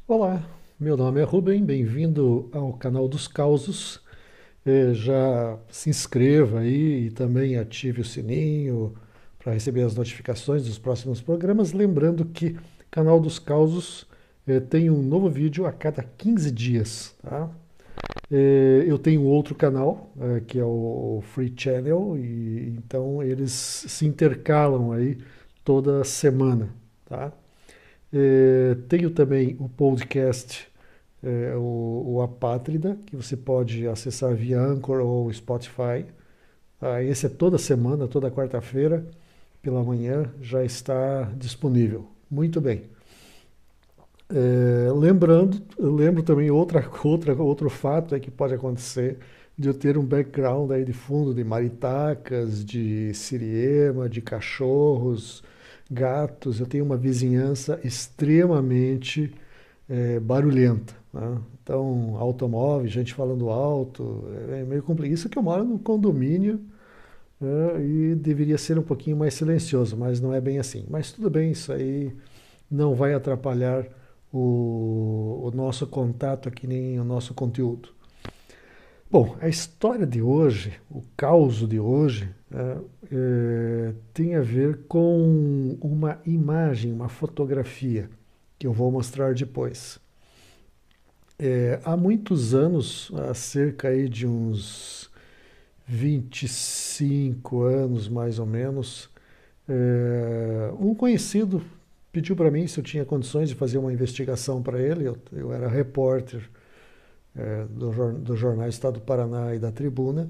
Olá, meu nome é Rubem, bem-vindo ao canal dos Causos. Já se inscreva aí e também ative o sininho para receber as notificações dos próximos programas. Lembrando que canal dos Causos tem um novo vídeo a cada 15 dias, tá? Eu tenho outro canal, que é o Free Channel, e então eles se intercalam aí toda semana, tá? Tenho também o podcast, o Apátrida, que você pode acessar via Anchor ou Spotify. Esse é toda semana, toda quarta-feira, pela manhã, já está disponível. Muito bem. Lembro também outro fato que pode acontecer de eu ter um background aí de fundo de maritacas, de siriema, de cachorros, gatos. Eu tenho uma vizinhança extremamente barulhenta, né? Então, automóvel, gente falando alto, é meio complicado. Isso que eu moro num condomínio, e deveria ser um pouquinho mais silencioso, mas não é bem assim. Mas tudo bem, isso aí não vai atrapalhar o nosso contato aqui, nem o nosso conteúdo. Bom, a história de hoje, o caos de hoje, tem a ver com uma imagem, uma fotografia, que eu vou mostrar depois. Há muitos anos, há cerca aí de uns 25 anos mais ou menos, um conhecido pediu para mim se eu tinha condições de fazer uma investigação para ele. Eu era repórter do jornal Estado do Paraná e da Tribuna,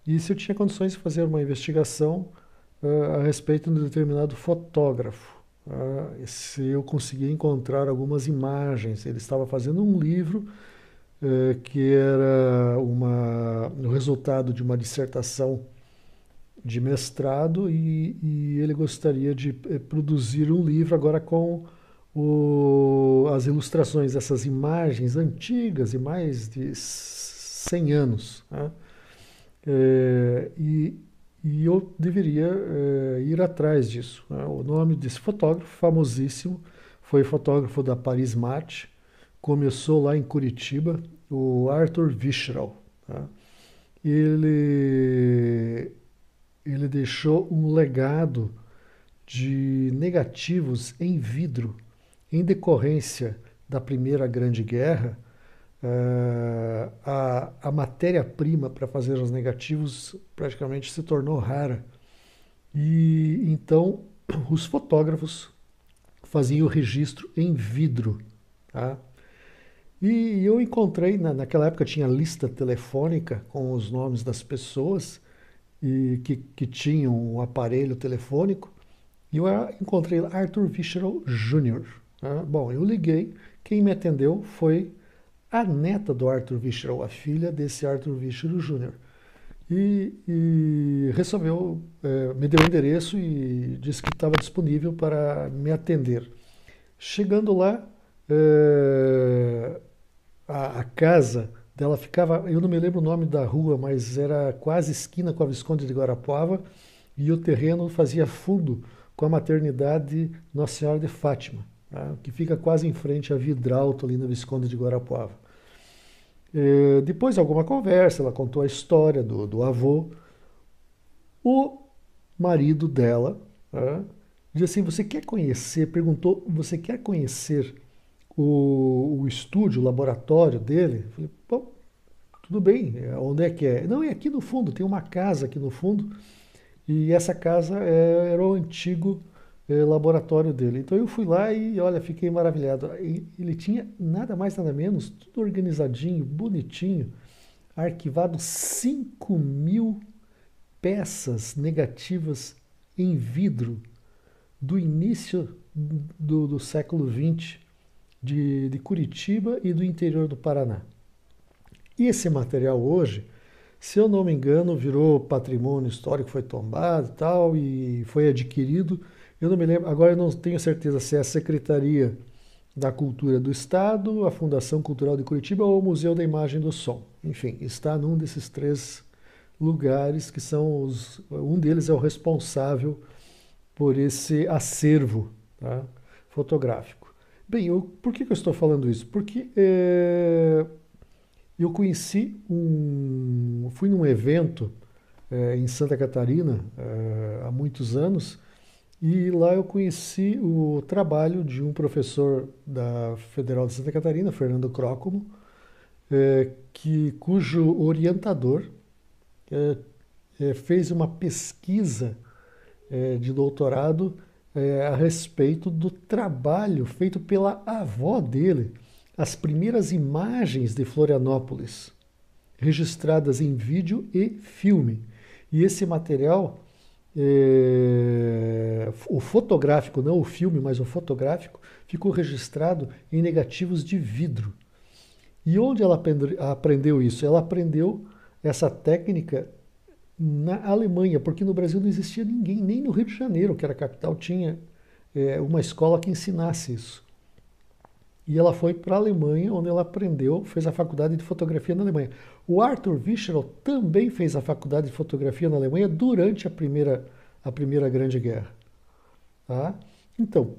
e se eu tinha condições de fazer uma investigação a respeito de um determinado fotógrafo. Se eu conseguia encontrar algumas imagens. Ele estava fazendo um livro que era o resultado de uma dissertação de mestrado, e ele gostaria de produzir um livro agora com as ilustrações dessas imagens antigas e mais de 100 anos, né? É, e, e eu deveria ir atrás disso, né? O nome desse fotógrafo famosíssimo foi fotógrafo da Paris Match, começou lá em Curitiba, o Arthur Vischral, tá? Ele, ele deixou um legado de negativos em vidro em decorrência da Primeira Grande Guerra. A matéria-prima para fazer os negativos praticamente se tornou rara. E então os fotógrafos faziam o registro em vidro, tá? E eu encontrei, naquela época tinha lista telefônica com os nomes das pessoas e que tinham um aparelho telefônico. E eu encontrei Arthur Vischel Jr., né? Bom, eu liguei, quem me atendeu foi a neta do Arthur Vischel, a filha desse Arthur Vischel Jr. E resolveu, me deu o endereço e disse que estava disponível para me atender. Chegando lá, a casa dela ficava, eu não me lembro o nome da rua, mas era quase esquina com a Visconde de Guarapuava, e o terreno fazia fundo com a maternidade Nossa Senhora de Fátima, tá? Que fica quase em frente a Vidralto, ali na Visconde de Guarapuava. Depois de alguma conversa, ela contou a história do avô. O marido dela, tá, disse assim: Você quer conhecer? Perguntou: Você quer conhecer o estúdio, o laboratório dele? Eu falei: Bom, tudo bem, onde é que é? Não, é aqui no fundo, tem uma casa aqui no fundo, e essa casa era o antigo laboratório dele. Então eu fui lá e, olha, fiquei maravilhado. Ele tinha nada mais, nada menos, tudo organizadinho, bonitinho, arquivado 5.000 peças negativas em vidro do início do século XX, de Curitiba e do interior do Paraná. E esse material hoje, se eu não me engano, virou patrimônio histórico, foi tombado e tal, e foi adquirido. Eu não me lembro, agora eu não tenho certeza se é a Secretaria da Cultura do Estado, a Fundação Cultural de Curitiba ou o Museu da Imagem do Som. Enfim, está num desses três lugares que são um deles é o responsável por esse acervo, tá, fotográfico. Bem, por que eu estou falando isso? Porque eu fui num evento em Santa Catarina há muitos anos e lá eu conheci o trabalho de um professor da Federal de Santa Catarina, Fernando Crócomo, cujo orientador eh, fez uma pesquisa de doutorado a respeito do trabalho feito pela avó dele, as primeiras imagens de Florianópolis, registradas em vídeo e filme. E esse material, o fotográfico, não o filme, mas o fotográfico, ficou registrado em negativos de vidro. E onde ela aprendeu isso? Ela aprendeu essa técnica na Alemanha, porque no Brasil não existia ninguém, nem no Rio de Janeiro, que era a capital, tinha uma escola que ensinasse isso. E ela foi para a Alemanha, onde ela aprendeu, fez a faculdade de fotografia na Alemanha. O Arthur Vischel também fez a faculdade de fotografia na Alemanha durante a primeira Grande Guerra. Tá? Então,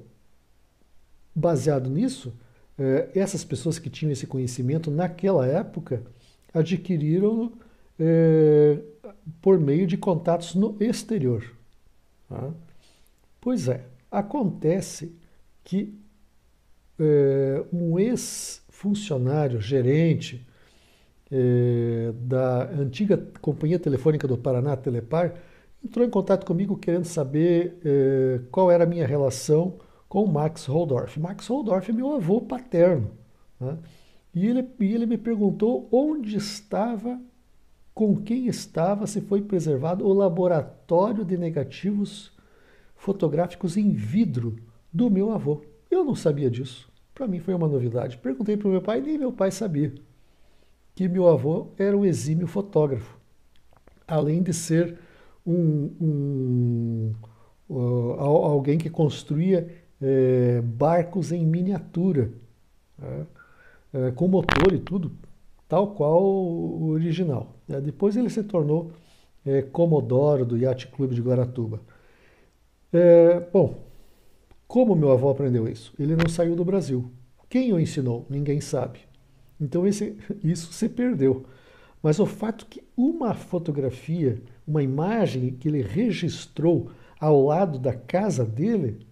baseado nisso, essas pessoas que tinham esse conhecimento naquela época adquiriram por meio de contatos no exterior. Tá? Pois é, acontece que um ex-funcionário, gerente da antiga Companhia Telefônica do Paraná, Telepar, entrou em contato comigo querendo saber qual era a minha relação com o Max Holdorf. Max Holdorf é meu avô paterno. Né? E ele me perguntou onde estava, com quem estava, se foi preservado o laboratório de negativos fotográficos em vidro do meu avô. Eu não sabia disso. Para mim foi uma novidade. Perguntei para o meu pai, nem meu pai sabia que meu avô era um exímio fotógrafo. Além de ser alguém que construía barcos em miniatura, com motor e tudo, tal qual o original. Depois ele se tornou Comodoro do Yacht Clube de Guaratuba. Bom, como meu avô aprendeu isso? Ele não saiu do Brasil. Quem o ensinou? Ninguém sabe. Então isso se perdeu. Mas o fato que uma fotografia, uma imagem que ele registrou ao lado da casa dele,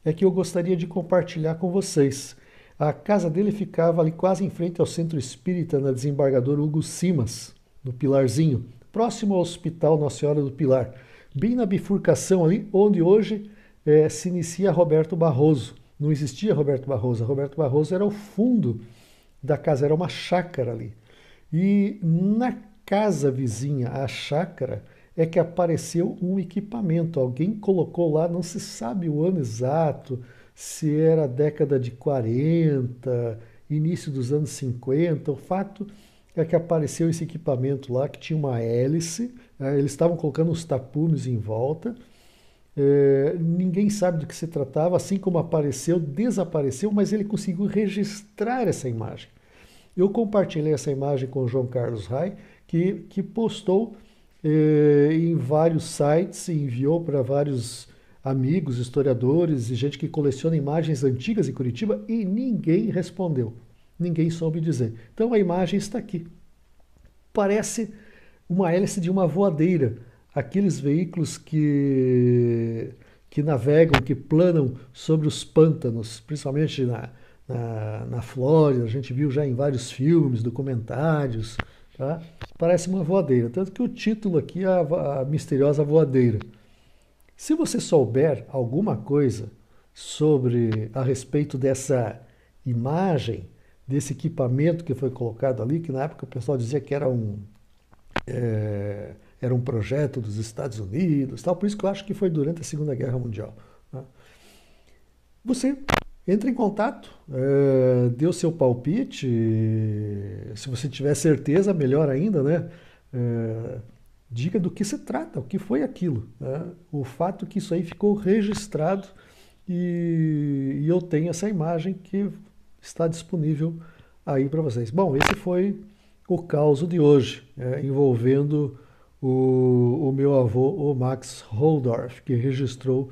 é que eu gostaria de compartilhar com vocês. A casa dele ficava ali quase em frente ao Centro Espírita, na Desembargador Hugo Simas, no Pilarzinho, próximo ao Hospital Nossa Senhora do Pilar, bem na bifurcação ali, onde hoje se inicia Roberto Barroso. Não existia Roberto Barroso. Roberto Barroso era o fundo da casa, era uma chácara ali. E na casa vizinha à chácara é que apareceu um equipamento. Alguém colocou lá, não se sabe o ano exato, se era a década de 40, início dos anos 50. O fato é que apareceu esse equipamento lá que tinha uma hélice, eles estavam colocando os tapumes em volta. Ninguém sabe do que se tratava, assim como apareceu, desapareceu, mas ele conseguiu registrar essa imagem. Eu compartilhei essa imagem com o João Carlos Rai, que postou em vários sites, enviou para vários amigos, historiadores e gente que coleciona imagens antigas em Curitiba e ninguém respondeu, ninguém soube dizer. Então a imagem está aqui. Parece uma hélice de uma voadeira, aqueles veículos que navegam, que planam sobre os pântanos, principalmente na Flórida, a gente viu já em vários filmes, documentários, tá? Parece uma voadeira, tanto que o título aqui é a misteriosa voadeira. Se você souber alguma coisa a respeito dessa imagem, desse equipamento que foi colocado ali, que na época o pessoal dizia que era um projeto dos Estados Unidos, tal, por isso que eu acho que foi durante a Segunda Guerra Mundial. Tá? Você entra em contato, dê o seu palpite, se você tiver certeza, melhor ainda, né? Diga do que se trata, o que foi aquilo. Né? O fato que isso aí ficou registrado e eu tenho essa imagem que está disponível aí para vocês. Bom, esse foi o caso de hoje, envolvendo o meu avô, o Max Holdorf, que registrou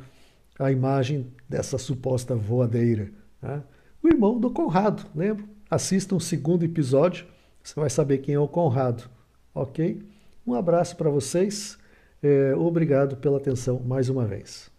a imagem dessa suposta voadeira. Né? o irmão do Conrado, lembra? Assista um segundo episódio, você vai saber quem é o Conrado, ok? Um abraço para vocês, obrigado pela atenção mais uma vez.